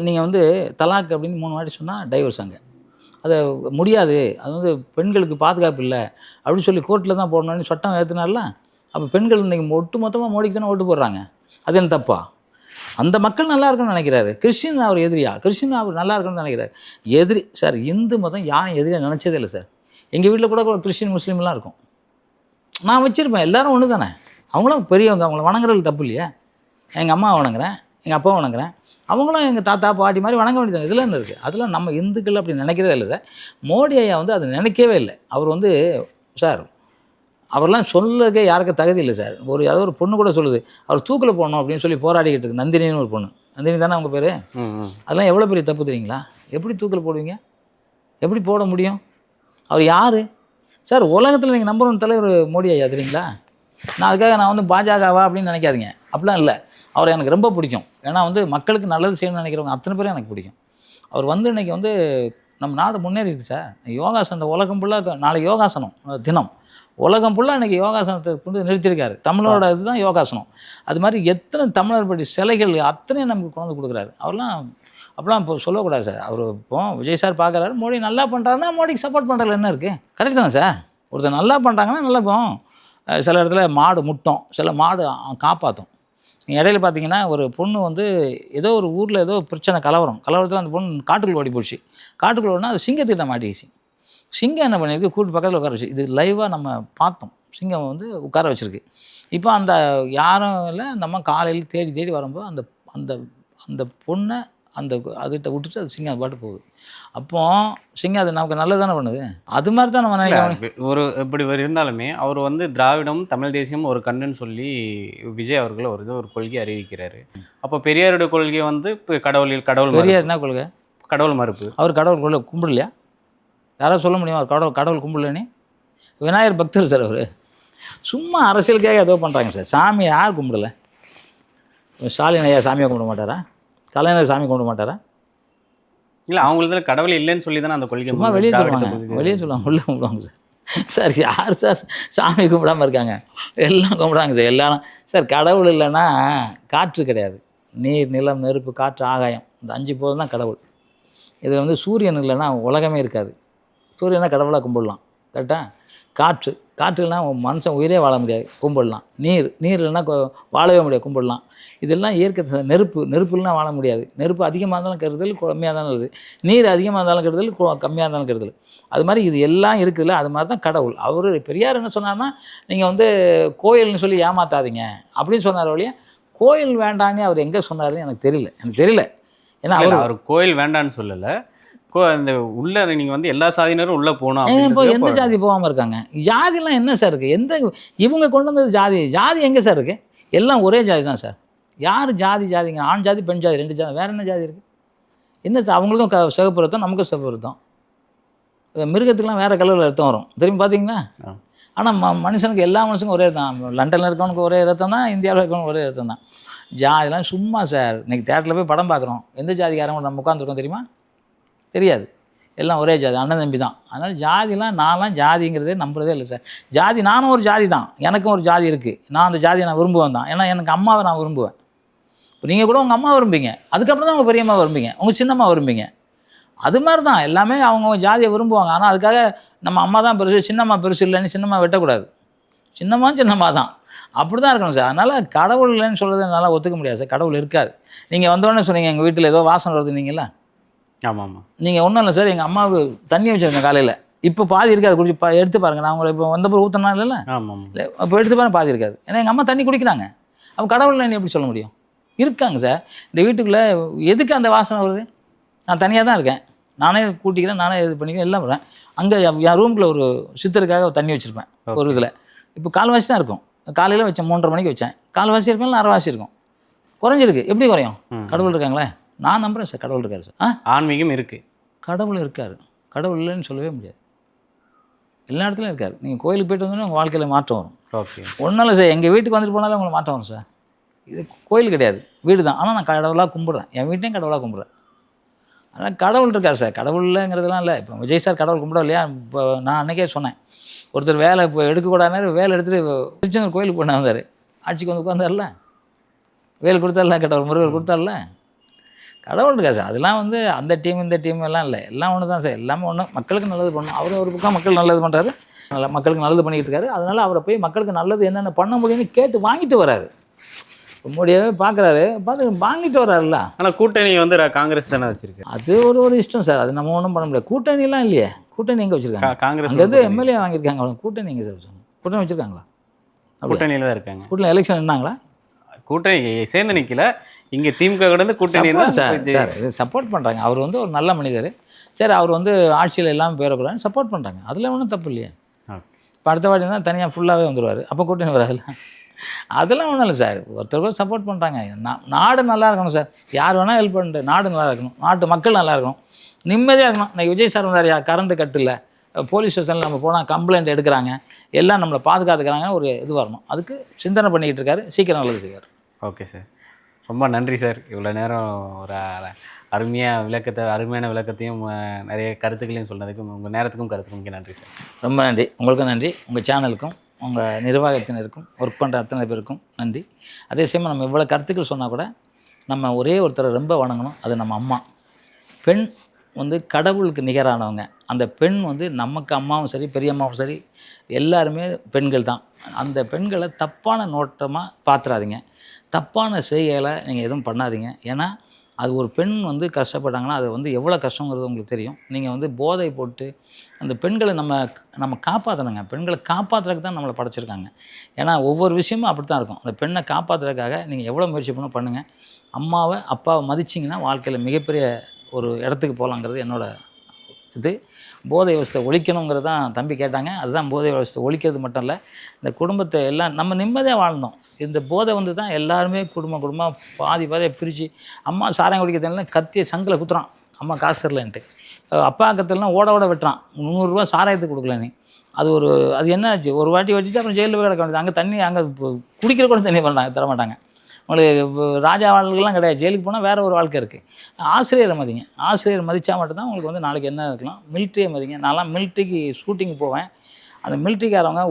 நீங்கள் வந்து தலாக் அப்படின்னு 3 வாட்டி சொன்னால் டைவர்ஸ் அங்கே. அதை முடியாது, அது வந்து பெண்களுக்கு பாதுகாப்பு இல்லை அப்படின்னு சொல்லி கோர்ட்டில் தான் போடணும்னு சட்டம் ஏற்றுனார்ல. அப்போ பெண்கள் இன்றைக்கி ஒட்டு மொத்தமாக மோடிக்கு தானே ஓட்டு போடுறாங்க. அது என்ன தப்பா? அந்த மக்கள் நல்லா இருக்கணும்னு நினைக்கிறாரு. கிறிஸ்டின் அவர் எதிரியா? கிறிஸ்டின் அவர் நல்லா இருக்கணும்னு நினைக்கிறார். எதிரி சார். இந்து மதம் யாரும் எதிரியாக நினச்சதே இல்லை சார். எங்கள் வீட்டில் கூட கிறிஸ்டின் முஸ்லீம்லாம் இருக்கும். நான் வச்சுருப்பேன். எல்லோரும் ஒன்று தானே. அவங்களும் பெரியவங்க, அவங்கள வணங்குறது தப்பு இல்லையா? எங்கள் அம்மா வணங்குறேன், எங்கள் அப்பா வணங்குறேன், அவங்களும் எங்கள் தாத்தா பாட்டி மாதிரி வணங்க வேண்டியது. இதில் என்ன இருக்குது? அதெல்லாம் நம்ம இந்துக்கள் அப்படி நினைக்கிறதே இல்லை சார். மோடி ஐயா வந்து அதை நினைக்கவே இல்லை. அவர் வந்து சார் அவர்லாம் சொல்லவே யாருக்கும் தகுதி இல்லை சார். ஏதோ ஒரு பொண்ணு கூட சொல்லுது அவர் தூக்கில் போடணும் அப்படின்னு சொல்லி போராடிக்கிட்டு இருக்கு. நந்தினின்னு ஒரு பொண்ணு. நந்தினி தானே அவங்க பேர்? அதெல்லாம் எவ்வளோ பெரிய தப்பு தெரியுங்களா? எப்படி தூக்கில் போடுவீங்க? எப்படி போட முடியும்? அவர் யார் சார்? உலகத்தில் நீங்கள் நம்பர் 1 தலைவர் மோடி ஐயா தெரியுங்களா? அதுக்காக நான் வந்து பாஜகவா அப்படின்னு நினைக்காதீங்க. அப்படிலாம் இல்லை. அவரை எனக்கு ரொம்ப பிடிக்கும். ஏன்னா வந்து மக்களுக்கு நல்லது செய்யணும்னு நினைக்கிறவங்க அத்தனை பேரும் எனக்கு பிடிக்கும். அவர் வந்து இன்றைக்கி வந்து நம்ம நாடு முன்னேறிருக்கு சார். யோகாசனம் உலகம் ஃபுல்லாக நாளை யோகாசனம் தினம். உலகம் ஃபுல்லாக இன்றைக்கி யோகாசனத்தை கொண்டு நிறுத்தியிருக்காரு. தமிழோட இதுதான் யோகாசனம். அது மாதிரி எத்தனை தமிழர் படி சிலைகள் அத்தனையும் நமக்கு கொண்டு கொடுக்குறாரு. அப்படிலாம் இப்போ சொல்லக்கூடாது சார். அவர் இப்போ விஜய் சார் பார்க்குறாரு, மோடி நல்லா பண்ணுறாருன்னா மோடிக்கு சப்போர்ட் பண்ணுறதுல என்ன இருக்குது? கரெக்ட் தானே சார்? ஒருத்தர் நல்லா பண்ணுறாங்கன்னா நல்லா இப்போ சில இடத்துல மாடு முட்டும், சில மாடு காப்பாற்றும். நீங்கள் இடையில பார்த்தீங்கன்னா ஒரு பொண்ணு வந்து ஏதோ ஒரு ஊரில் ஏதோ பிரச்சனை கலவரத்தில் அந்த பொண்ணு காட்டுக்குள்ள ஓடி போச்சு. காட்டுக்குள்ள ஓடினா அது சிங்கத்திட்ட மாட்டிக்கிச்சு. சிங்கம் என்ன பண்ணியிருக்கு? கூட்டு பக்கத்தில் உட்கார வச்சு. இது லைவாக நம்ம பார்த்தோம். சிங்கம் வந்து உட்கார வச்சுருக்கு. இப்போ அந்த யாரும் இல்லை, அந்த அம்மா காலையில் தேடி வரும்போது அந்த அந்த அந்த பொண்ணை அதுகிட்ட விட்டுட்டு அது சிங்கம் பாட்டு போகுது. அப்போ சிங்கம் அது நமக்கு நல்லது தானே பண்ணுது. அது மாதிரி தான் நம்ம நினைக்கிறோம். ஒரு இப்படி இருந்தாலுமே அவர் வந்து திராவிடம் தமிழ் தேசியம் ஒரு கண்ணுன்னு சொல்லி விஜய் அவர்கள் ஒரு கொள்கை அறிவிக்கிறாரு. அப்போ பெரியாருடைய கொள்கை வந்து இப்போ கடவுள் பெரியார் என்ன கொள்கை? கடவுள் மறுப்பு. அவர் கடவுள் கொள்கை கும்பிடலையா? யாராவது சொல்ல முடியுமா? அவர் கடவுள் கும்பிடலன்னு? விநாயகர் பக்தர் சார். அவர் சும்மா அரசியலுக்காக ஏதோ பண்ணுறாங்க சார். சாமி யார் கும்பிடலை? ஸ்டாலின் ஐயா சாமியை கும்பிட மாட்டாரா? கலைஞர் சாமி கும்பிட மாட்டாரா? இல்லை, அவங்களுக்கு கடவுள் இல்லைன்னு சொல்லி தானே அந்த கொள்கை சும்மா வெளியே சொல்லுவாங்க. உள்ளே கும்பிடுவாங்க சார். சார் யார் சார் சாமி கும்பிடாமல் இருக்காங்க? எல்லாம் கும்பிடாங்க சார். எல்லாரும் சார் கடவுள் இல்லைன்னா காற்று கிடையாது. நீர், நிலம், நெருப்பு, காற்று, ஆகாயம், இந்த 5 போதும் தான் கடவுள். இது வந்து சூரியன் இல்லைன்னா உலகமே இருக்காது. சூரியனை கடவுளாக கும்பிடலாம். கரெக்டாக? காற்று இல்லைனா மனுஷன் உயிரே வாழ முடியாது, கும்பிடலாம். நீர் இல்லைன்னா வாழவே முடியாது, கும்பிடலாம். இதெல்லாம் இயற்கை. நெருப்பு இல்லைனா வாழ முடியாது. நெருப்பு அதிகமாக இருந்தாலும் கருதல், கம்மியாக இருந்தாலும் வருது. நீர் அதிகமாக இருந்தாலும் கருதல், கம்மியாக இருந்தாலும் கருதல். அது மாதிரி இது எல்லாம் இருக்குதுல்ல, அது மாதிரி தான் கடவுள். அவர் பெரியார் என்ன சொன்னார்னா, நீங்கள் வந்து கோயில்னு சொல்லி ஏமாத்தாதீங்க அப்படின்னு சொன்னார் ஒழிய கோயில் வேண்டான்னு அவர் எங்கே சொன்னாருன்னு எனக்கு தெரியல. ஏன்னா அவர் கோயில் வேண்டான்னு சொல்லலை. இந்த உள்ள நீங்கள் வந்து எல்லா சாதியினரும் உள்ளே போகணும். இப்போ எந்த ஜாதி போகாமல் இருக்காங்க? ஜாதிலாம் என்ன சார் இருக்குது? இவங்க கொண்டு வந்தது ஜாதி எங்கே சார் இருக்குது? எல்லாம் ஒரே ஜாதி தான் சார். யார் ஜாதிங்க? ஆண் ஜாதி, பெண் ஜாதி, 2 ஜாதி. வேறு என்ன ஜாதி இருக்குது? என்ன அவங்களுக்கும் சிவப்பு ரத்தம், நமக்கும் சிவப்பு ரத்தம். மிருகத்துக்குலாம் வேறு கலரில் ரத்தம் வரும், திரும்பி பார்த்தீங்கன்னா. ஆனால் மனுஷனுக்கு எல்லா மனுஷனுக்கும் ஒரே தான். லண்டனில் இருக்கவனுக்கு ஒரே ரத்தம் தான், இந்தியாவில் இருக்கவனுக்கு ஒரே ரத்தம் தான். ஜாதிலாம் சும்மா சார். இன்றைக்கி தேட்டரில் போய் படம் பார்க்குறோம், எந்த ஜாதிக்காரங்க நம்ம உட்காந்துருக்கோம் தெரியுமா? தெரியாது. எல்லாம் ஒரே ஜாதி, அண்ணன் தம்பி தான். அதனால் ஜாதிலாம் நான்லாம் ஜாதிங்கிறதே நம்புறதே இல்லை சார். ஜாதி நானும் ஒரு ஜாதி தான், எனக்கும் ஒரு ஜாதி இருக்குது. நான் அந்த ஜாதியை நான் விரும்புவேன் தான். ஏன்னா எனக்கு அம்மாவை நான் விரும்புவேன். இப்போ நீங்கள் கூட உங்கள் அம்மா விரும்புவீங்க, அதுக்கப்புறம் தான் உங்கள் பெரியம்மா விரும்புவீங்க, உங்கள் சின்னம்மா விரும்புவீங்க. அது மாதிரி தான் எல்லாமே அவங்க ஜாதியை விரும்புவாங்க. ஆனால் அதுக்காக நம்ம அம்மா தான் பெருசு, சின்னம்மா பெருசு இல்லைன்னு சின்னம்மா வெட்டக்கூடாது. சின்னம்மா தான். அப்படி தான் இருக்கணும் சார். அதனால் கடவுள் இல்லைன்னு சொல்கிறத என்னால் ஒத்துக்க முடியாது சார். கடவுள் இருக்காது. நீங்கள் வந்தோடனே சொன்னீங்க எங்கள் வீட்டில் ஏதோ வாசனை வருதுன்னீங்களா? ஆமாம். நீங்கள் ஒன்றும் இல்லை சார். எங்கள் அம்மாவுக்கு தண்ணி வச்சுருக்கேன் காலையில். இப்போ பாதி இருக்காது, குடிச்சு எடுத்து பாருங்கள். நான் உங்களை இப்போ வந்தப்போ ஊற்றினா இல்லைல்ல? ஆமாம். இல்லை, இப்போ எடுத்து பாருங்க, பாதி இருக்காது. ஏன்னா எங்கள் அம்மா தண்ணி குடிக்கிறாங்க. அப்போ கடவுள்னு எப்படி சொல்ல முடியும்? இருக்காங்க சார். இந்த வீட்டுக்குள்ளே எதுக்கு அந்த வாசனை வருது? நான் தனியாக தான் இருக்கேன், நானே கூட்டிக்கிறேன், நானே இது பண்ணிக்கிறேன், எல்லாம் பண்ணுறேன். அங்கே என் ரூமுக்குள்ள ஒரு சித்தருக்காக தண்ணி வச்சுருப்பேன் ஒரு இதில். இப்போ கால்வாசி தான் இருக்கும். காலையில் வச்சேன், 3:30 மணிக்கு வச்சேன். கால்வாசி இருக்கும் இல்லை அரைவாசி இருக்கும். குறைஞ்சிருக்கு. எப்படி குறையும்? கடவுள் இருக்காங்களே. நான் நம்புகிறேன் சார், கடவுள் இருக்காரு சார். ஆன்மீகம் இருக்குது, கடவுள் இருக்கார். கடவுள் இல்லைன்னு சொல்லவே முடியாது. எல்லா இடத்துலையும் இருக்கார். நீங்கள் கோயிலுக்கு போயிட்டு வந்தோன்னா உங்கள் வாழ்க்கையில் மாற்றம் வரும். ஓகே. ஒன்றும் இல்லை சார், எங்கள் வீட்டுக்கு வந்துட்டு போனாலும் உங்களுக்கு மாற்றம் வரும் சார். இது கோயில் கிடையாது, வீடு தான். ஆனால் நான் கடவுளாக கும்பிட்றேன், என் வீட்டையும் கடவுளாக கும்பிட்றேன். அதனால் கடவுள் இருக்கார் சார். கடவுள்ங்கிறதுலாம் இல்லை. இப்போ விஜய் சார் கடவுள் கும்பிட இல்லையா? இப்போ நான் அன்றைக்கே சொன்னேன், ஒருத்தர் வேலை இப்போ எடுக்கக்கூடாது, வேலை எடுத்துகிட்டு திருச்செந்தூர் கோயிலுக்கு போன வந்தார், ஆட்சிக்கு வந்து உட்காந்தார்ல, வேலை கொடுத்தார்ல, கடவுள் முருகர் கொடுத்தார்ல. கடவுள் இருக்கா சார். அதெல்லாம் வந்து அந்த டீம் இந்த டீம் எல்லாம் இல்லை, எல்லாம் ஒன்று தான் சார். எல்லாமே ஒன்று. மக்களுக்கு நல்லது பண்ணணும். அவர் ஒரு பக்கம் மக்கள் நல்லது பண்ணுறாரு, மக்களுக்கு நல்லது பண்ணிக்கிட்டு இருக்காரு. அதனால் அவரை போய் மக்களுக்கு நல்லது என்னென்ன பண்ண முடியும்னு கேட்டு வாங்கிட்டு வராரு. மோடியாவே பார்க்குறாரு, பார்த்து வாங்கிட்டு வர்றாருல்ல. ஆனால் கூட்டணி வந்து காங்கிரஸ் தானே வச்சிருக்கு. அது ஒரு இஷ்டம் சார், அது நம்ம ஒன்றும் பண்ண முடியாது. கூட்டணிலாம் இல்லையே. கூட்டணி எங்கே வச்சுருக்காங்க? காங்கிரஸ் அங்கே எம்எல்ஏ வாங்கியிருக்காங்க. கூட்டணி எங்கே சார் வச்சாங்க? கூட்டணி வச்சுருக்காங்களா? கூட்டணியில் தான் இருக்காங்க. கூட்டணி எலெக்ஷன் நின்னாங்களா? கூட்டணி சேர்ந்து நிற்கல. இங்கே திமுக கூட கூட்டணி தான் சார். சார் இது சப்போர்ட் பண்ணுறாங்க. அவர் வந்து ஒரு நல்ல மனிதர். சரி, அவர் வந்து ஆட்சியில் எல்லாம் பேரக்கூடாதுன்னு சப்போர்ட் பண்ணுறாங்க. அதில் ஒன்றும் தப்பு இல்லையே. இப்போ அடுத்த வாட்டி தான் தனியாக ஃபுல்லாகவே வந்துடுவார். அப்போ கூட்டணி வராதுல்ல. அதெல்லாம் ஒன்றும் இல்லை சார். ஒருத்தருக்கும் சப்போர்ட் பண்ணுறாங்க. நாடு நல்லா இருக்கணும் சார். யார் வேணால் ஹெல்ப் பண்ணிட்டு, நாடு நல்லா இருக்கணும், நாட்டு மக்கள் நல்லா இருக்கணும், நிம்மதியாக இருக்கணும். இன்றைக்கி விஜய் சார் வந்தார், கரண்ட்டு கட்டு இல்லை, போலீஸ் ஸ்டேஷனில் நம்ம போனால் கம்ப்ளைண்ட் எடுக்கிறாங்க, எல்லாம் நம்மளை பாதுகாத்துக்கிறாங்க, ஒரு இது வரணும். அதுக்கு சிந்தனை பண்ணிக்கிட்டு இருக்காரு. சீக்கிரம் நல்லது செய்வார். ஓகே சார், ரொம்ப நன்றி சார். இவ்வளோ நேரம் ஒரு அருமையான விளக்கத்தையும் நிறைய கருத்துக்களையும் சொன்னதுக்கு உங்கள் நேரத்துக்கும் கருத்துக்கும் நன்றி சார். ரொம்ப நன்றி. உங்களுக்கும் நன்றி. உங்கள் சேனலுக்கும் உங்கள் நிர்வாகத்தினருக்கும் ஒர்க் பண்ணுற அத்தனை பேருக்கும் நன்றி. அதே சமயம் நம்ம இவ்வளோ கருத்துக்கள் சொன்னால் கூட நம்ம ஒரே ஒருத்தரை ரொம்ப வணங்கணும். அது நம்ம அம்மா. பெண் வந்து கடவுளுக்கு நிகரானவங்க. அந்த பெண் வந்து நமக்கு அம்மாவும் சரி, பெரியம்மாவும் சரி, எல்லாருமே பெண்கள் தான். அந்த பெண்களை தப்பான நோட்டமாக பார்த்துறாதீங்க, தப்பான செய்கைகளை நீங்கள் எதுவும் பண்ணாதீங்க. ஏன்னா அது ஒரு பெண் வந்து கஷ்டப்பட்டாங்கன்னா அது வந்து எவ்வளோ கஷ்டங்கிறது உங்களுக்கு தெரியும். நீங்கள் வந்து போதை போட்டு அந்த பெண்களை நம்ம காப்பாற்றணுங்க. பெண்களை காப்பாற்றுறதுக்கு தான் நம்மளை படைச்சிருக்காங்க. ஏன்னா ஒவ்வொரு விஷயமும் அப்படி தான் இருக்கும். அந்த பெண்ணை காப்பாற்றுறதுக்காக நீங்கள் எவ்வளோ முயற்சி பண்ண பண்ணுங்கள். அம்மாவை அப்பாவை மதிச்சிங்கன்னா வாழ்க்கையில் மிகப்பெரிய ஒரு இடத்துக்கு போகலாங்கிறது என்னோட இது. போதை விவஸ்தை ஒழிக்கணுங்கிறது தான் தம்பி கேட்டாங்க. அதுதான் போதை விவஸ்தை ஒழிக்கிறது மட்டும் இல்லை, இந்த குடும்பத்தை எல்லாம் நம்ம நிம்மதியாக வாழணும். இந்த போதை வந்து தான் எல்லாருமே குடும்பமாக பாதியாக பிரித்து, அம்மா சாராயம் குடிக்கிறதுனால கத்தியை சங்கில் குத்துறான், அம்மா காசு தரலன்ட்டு. அப்பா கத்தலாம் ஓட வெட்டுறான், 300 ரூபா சாராயத்துக்கு கொடுக்கல நீ. அது என்ன ஆச்சு? ஒரு வாட்டி வச்சுட்டு அப்புறம் ஜெயிலில் போய் கிடக்க வேண்டியது. அங்கே தண்ணி அங்கே குடிக்கிற கூட தண்ணி தரமாட்டாங்க. உங்களுக்கு ராஜா வாழ்க்கைலாம் கிடையாது. ஜெயிலுக்கு போனால் வேறு ஒரு வாழ்க்கை இருக்குது. ஆசிரியரை மதிங்க. ஆசிரியர் மதித்தா மட்டும்தான் உங்களுக்கு வந்து நாளைக்கு என்ன இருக்கலாம். மிலிட்ரியை மதிங்க. நான்லாம் மிலிட்ரிக்கு ஷூட்டிங் போவேன். அந்த மிலிட்ரிக்காரவங்க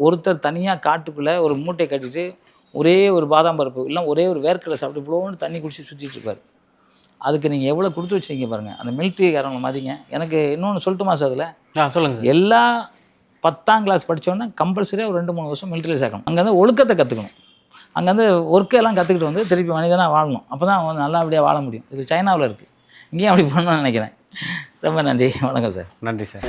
ஒருத்தர் தனியாக காட்டுக்குள்ளே ஒரு மூட்டை கட்டிட்டு ஒரே ஒரு பாதாம் பருப்பு இல்லை ஒரே ஒரு வேர்க்கடலை சாப்பிட்டு இவ்வளோன்னு தண்ணி குடிச்சு சுற்றிட்டு இருப்பார். அதுக்கு நீங்கள் எவ்வளோ கொடுத்து வச்சுருக்கீங்க பாருங்கள். அந்த மிலிட்ரிக்காரவங்களை மதிங்க. எனக்கு இன்னொன்று சொல்லட்டுமா சார்? அதில் சொல்லுங்கள். எல்லா 10ஆம் கிளாஸ் படித்தோன்னா கம்பல்சரியாக ஒரு 2-3 வருஷம் மிலிட்ரியில் சேர்க்கணும். அங்கே வந்து ஒழுக்கத்தை கற்றுக்கணும். அங்கே வந்து ஒர்க்கெல்லாம் கற்றுக்கிட்டு வந்து திருப்பி மனிதனாக வாழணும். அப்போ தான் அவங்க நல்லபடியாக வாழ முடியும். இது சைனாவில் இருக்குது. இங்கேயும் அப்படி பண்ணணும்னு நினைக்கிறேன். ரொம்ப நன்றி. வணக்கம் சார். நன்றி சார்.